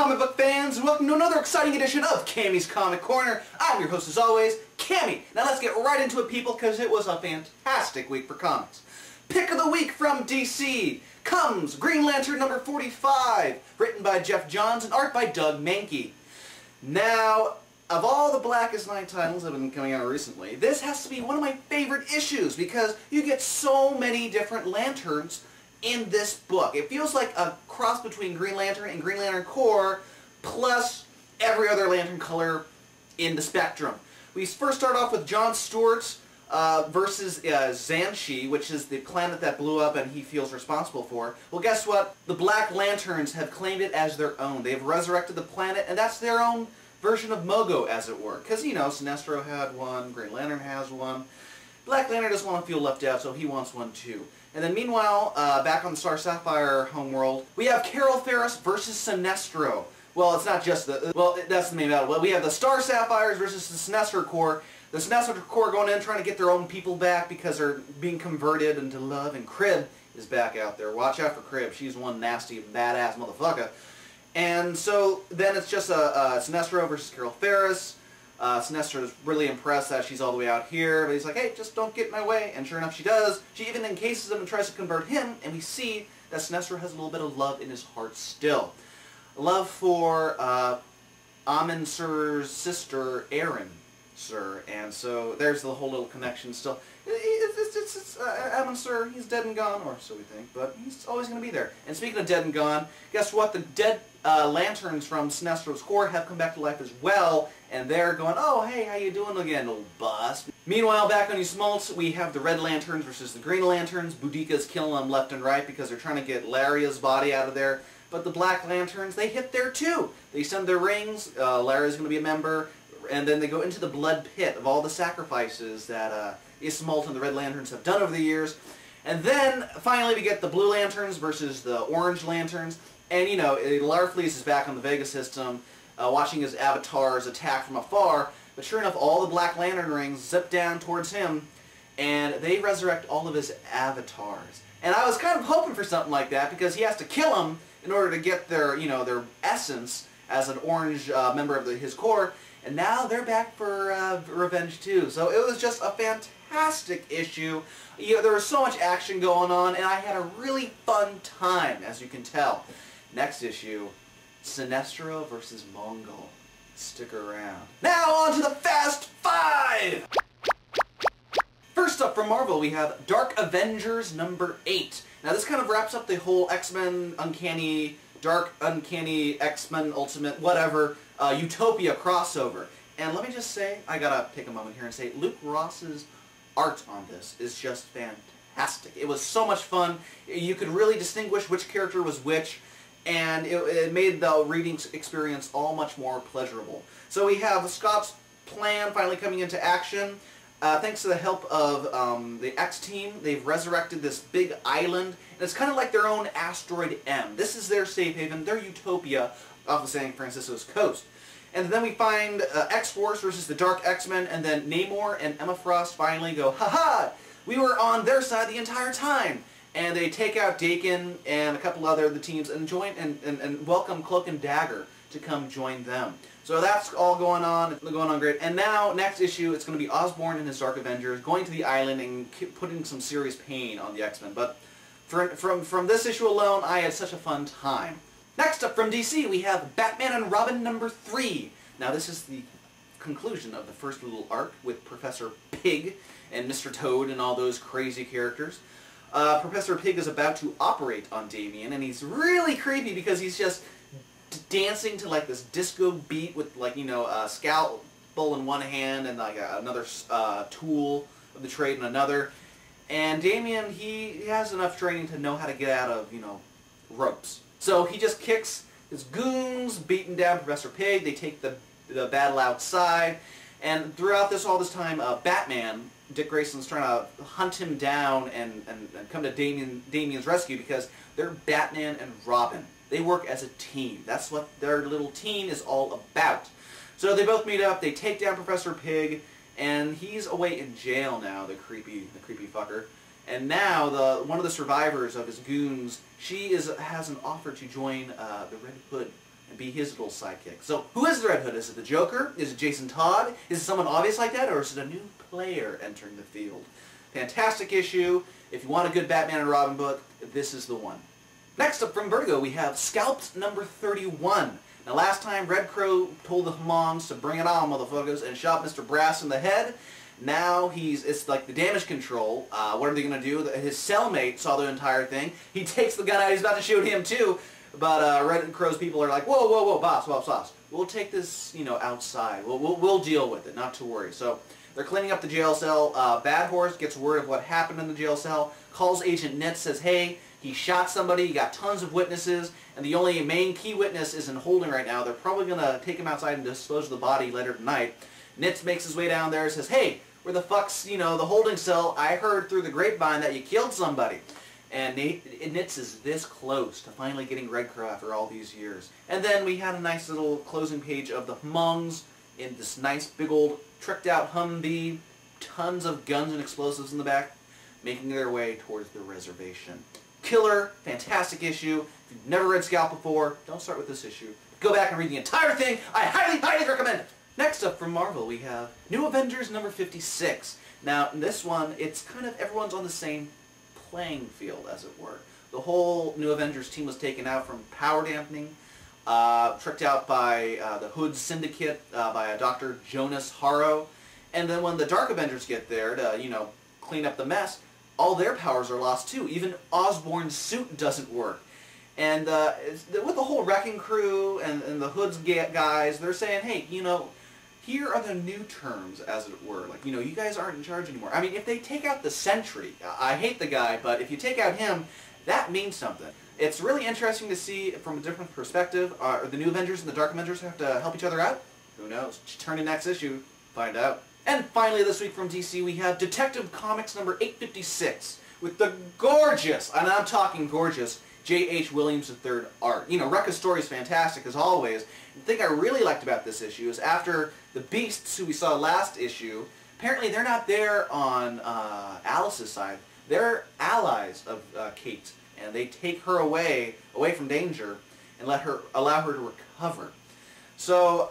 comic book fans, and welcome to another exciting edition of Cammy's Comic Corner. I'm your host as always, Cammy. Now let's get right into it, people, because it was a fantastic week for comics. Pick of the week from DC comes Green Lantern number 45, written by Geoff and art by Doug Mahnke. Now, of all the Blackest Night titles that have been coming out recently, this has to be one of my favorite issues because you get so many different lanterns in this book. It feels like a cross between Green Lantern and Green Lantern Corps plus every other lantern color in the spectrum. We first start off with John Stewart versus Xanshi, which is the planet that blew up and he feels responsible for. Well, guess what? The Black Lanterns have claimed it as their own. They've resurrected the planet, and that's their own version of Mogo, as it were. Because, you know, Sinestro had one, Green Lantern has one. Black Lantern doesn't want to feel left out, so he wants one too. And then meanwhile, back on the Star Sapphire homeworld, we have Carol Ferris versus Sinestro. Well, it's not just the... Well, that's the main battle. Well, we have the Star Sapphires versus the Sinestro Corps. The Sinestro Corps going in trying to get their own people back because they're being converted into love. And Crib is back out there. Watch out for Crib. She's one nasty, badass motherfucker. And so then it's just Sinestro versus Carol Ferris. Sinestro is really impressed that she's all the way out here, but he's like, hey, just don't get in my way. And sure enough, she does. She even encases him and tries to convert him, and we see that Sinestro has a little bit of love in his heart still. Love for Amin Sir's sister, Erin Sir, and so there's the whole little connection still. Amin Sir, he's dead and gone, or so we think, but he's always going to be there. And speaking of dead and gone, guess what? The dead lanterns from Sinestro's Corps have come back to life as well, and they're going, oh, hey, how you doing again, old bust? Meanwhile, back on Usmaltz, we have the Red Lanterns versus the Green Lanterns. Boudica's killing them left and right because they're trying to get Laria's body out of there. But the Black Lanterns, they hit there too. They send their rings, Laria's going to be a member, and then they go into the blood pit of all the sacrifices that Usmaltz and the Red Lanterns have done over the years. And then, finally, we get the Blue Lanterns versus the Orange Lanterns. And, you know, Larfleeze is back on the Vega system, watching his avatars attack from afar. But sure enough, all the Black Lantern rings zip down towards him, and they resurrect all of his avatars. And I was kind of hoping for something like that, because he has to kill them in order to get their, you know, their essence as an Orange member of his Corps. And now they're back for revenge too. So it was just a fantastic issue. You know, there was so much action going on, and I had a really fun time, as you can tell. Next issue, Sinestro versus Mongol. Stick around. Now on to the Fast Five! First up from Marvel, we have Dark Avengers number 8. Now this kind of wraps up the whole X-Men Uncanny, Dark Uncanny, X-Men Ultimate, whatever, Utopia crossover. And let me just say, I gotta take a moment here and say, Luke Ross's art on this is just fantastic. It was so much fun. You could really distinguish which character was which, and it made the reading experience all much more pleasurable. So we have Scott's plan finally coming into action. Thanks to the help of the X-Team, they've resurrected this big island, and it's kind of like their own Asteroid M. This is their safe haven, their utopia off of San Francisco's coast. And then we find X-Force versus the Dark X-Men, and then Namor and Emma Frost finally go, ha-ha! We were on their side the entire time! And they take out Dakin and a couple other of the teams and join and welcome Cloak and Dagger to come join them. So that's all going on great. And now, next issue, it's going to be Osborn and his Dark Avengers going to the island and putting some serious pain on the X-Men. But from this issue alone, I had such a fun time. Next up from DC, we have Batman and Robin number 3. Now this is the conclusion of the first little arc with Professor Pig and Mr. Toad and all those crazy characters. Professor Pig is about to operate on Damian, and he's really creepy because he's just dancing to like this disco beat with, like, you know, a scalpel in one hand and like another tool of the trade in another. And Damian, he has enough training to know how to get out of, you know, ropes. So he just kicks his goons, beating down Professor Pig. They take the battle outside, and throughout all this time, Batman, Dick Grayson's trying to hunt him down and come to Damian's rescue because they're Batman and Robin. They work as a team. That's what their little team is all about. So they both meet up, they take down Professor Pig, and he's away in jail now, the creepy fucker. And now one of the survivors of his goons, she has an offer to join the Red Hood and be his little sidekick. So, who is the Red Hood? Is it the Joker? Is it Jason Todd? Is it someone obvious like that? Or is it a new player entering the field? Fantastic issue. If you want a good Batman and Robin book, this is the one. Next up from Vertigo, we have Scalped number 31. Now last time, Red Crow told the Mongs to bring it on, motherfuckers, and shot Mr. Brass in the head. Now it's like the damage control. What are they going to do? His cellmate saw the entire thing. He takes the gun out, he's about to shoot him too. But Red Crow's people are like, whoa, whoa, whoa, boss. We'll take this, outside. We'll deal with it, not to worry. So they're cleaning up the jail cell. Bad Horse gets word of what happened in the jail cell, calls Agent Nitz, says, hey, he shot somebody, he got tons of witnesses, and the only main key witness is in holding right now. They're probably going to take him outside and dispose of the body later tonight. Nitz makes his way down there and says, hey, where the fuck's, the holding cell? I heard through the grapevine that you killed somebody. And Nitz is this close to finally getting Red Crow after all these years. And then we had a nice little closing page of the Mongs in this nice big old tricked out Humvee, tons of guns and explosives in the back, making their way towards the reservation. Killer, fantastic issue. If you've never read Scalped before, don't start with this issue. Go back and read the entire thing. I highly, highly recommend it. Next up from Marvel, we have New Avengers number 56. Now, in this one, it's kind of everyone's on the same playing field, as it were. The whole New Avengers team was taken out from power dampening, tricked out by the Hood Syndicate, by a Dr. Jonas Harrow. And then when the Dark Avengers get there to, clean up the mess, all their powers are lost too. Even Osborn's suit doesn't work. And with the whole Wrecking Crew and the Hood's guys, they're saying, hey, here are the new terms, as it were. Like, you guys aren't in charge anymore. I mean, if they take out the Sentry, I hate the guy, but if you take out him, that means something. It's really interesting to see from a different perspective. Are the New Avengers and the Dark Avengers have to help each other out? Who knows? Turn in next issue, find out. And finally this week from DC, we have Detective Comics number 856 with the gorgeous, and I'm talking gorgeous, J.H. Williams III art. Rucka's story is fantastic as always. The thing I really liked about this issue is after the Beasts, who we saw last issue, apparently they're not there on Alice's side. They're allies of Kate, and they take her away from danger and allow her to recover. So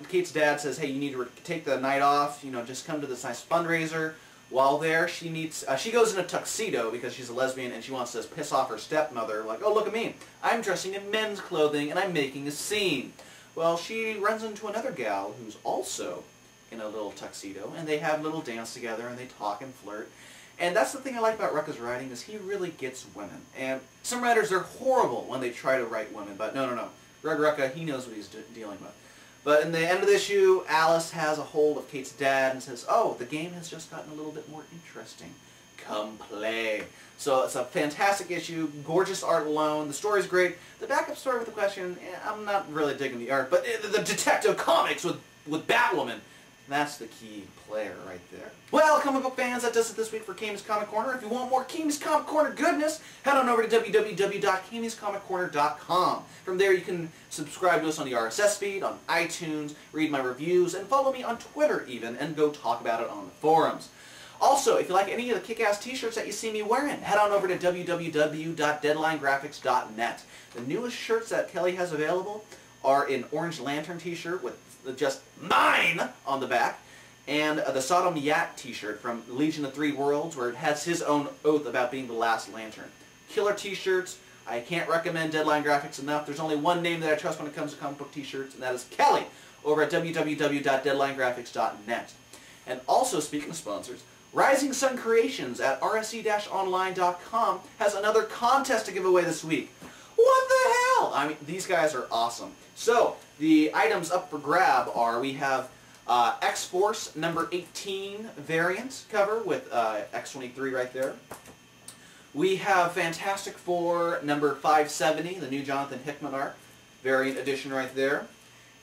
Kate's dad says, hey, you need to take the night off, just come to this nice fundraiser. While there, she goes in a tuxedo because she's a lesbian and she wants to piss off her stepmother, like, oh, look at me. I'm dressing in men's clothing and I'm making a scene. Well, she runs into another gal who's also in a little tuxedo, and they have a little dance together and they talk and flirt. And that's the thing I like about Rucka's writing, is he really gets women. And some writers are horrible when they try to write women, but no. Greg Rucka, he knows what he's dealing with. But in the end of the issue, Alice has a hold of Kate's dad and says, oh, the game has just gotten a little bit more interesting. Come play. So it's a fantastic issue, gorgeous art alone, the story's great. The backup story with the question, I'm not really digging the art, but the Detective Comics with Batwoman, that's the key player right there. Well, comic book fans, that does it this week for Cammy's Comic Corner. If you want more Cammy's Comic Corner goodness, head on over to www.cammyscomiccorner.com. From there you can subscribe to us on the RSS feed, on iTunes, read my reviews, and follow me on Twitter even, and go talk about it on the forums. Also, if you like any of the kick-ass t-shirts that you see me wearing, head on over to www.deadlinegraphics.net. The newest shirts that Kelly has available are an Orange Lantern t-shirt with just mine on the back, and the Sodom Yat t-shirt from Legion of Three Worlds, where it has his own oath about being the last Lantern. Killer t-shirts. I can't recommend Deadline Graphics enough. There's only one name that I trust when it comes to comic book t-shirts, and that is Kelly, over at www.deadlinegraphics.net. And also, speaking of sponsors, Rising Sun Creations at rse-online.com has another contest to give away this week. What the hell? I mean, these guys are awesome. So, the items up for grab are, we have X-Force number 18 variant cover with X-23 right there. We have Fantastic Four number 570, the new Jonathan Hickman art, variant edition right there.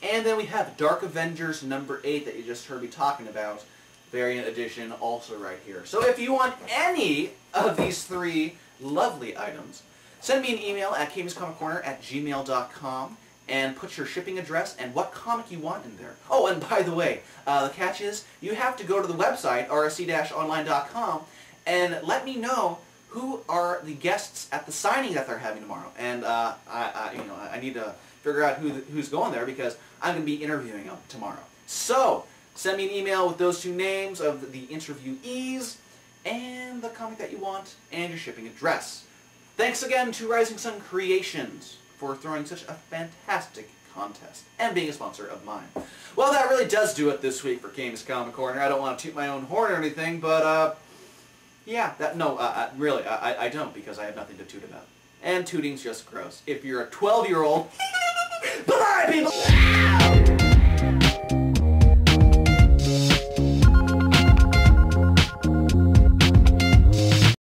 And then we have Dark Avengers number 8 that you just heard me talking about, variant edition also right here. So if you want any of these three lovely items, send me an email at cammyscomiccorner@gmail.com and put your shipping address and what comic you want in there. Oh, and by the way, the catch is you have to go to the website, rse-online.com, and let me know who are the guests at the signing that they're having tomorrow. And I need to figure out who's going there because I'm going to be interviewing them tomorrow. So, send me an email with those 2 names of the interviewees and the comic that you want and your shipping address. Thanks again to Rising Sun Creations for throwing such a fantastic contest and being a sponsor of mine. Well, that really does do it this week for Cammy's Comic Corner. I don't want to toot my own horn or anything, but yeah, really, I don't, because I have nothing to toot about. And tooting's just gross. If you're a 12-year-old, bye, people!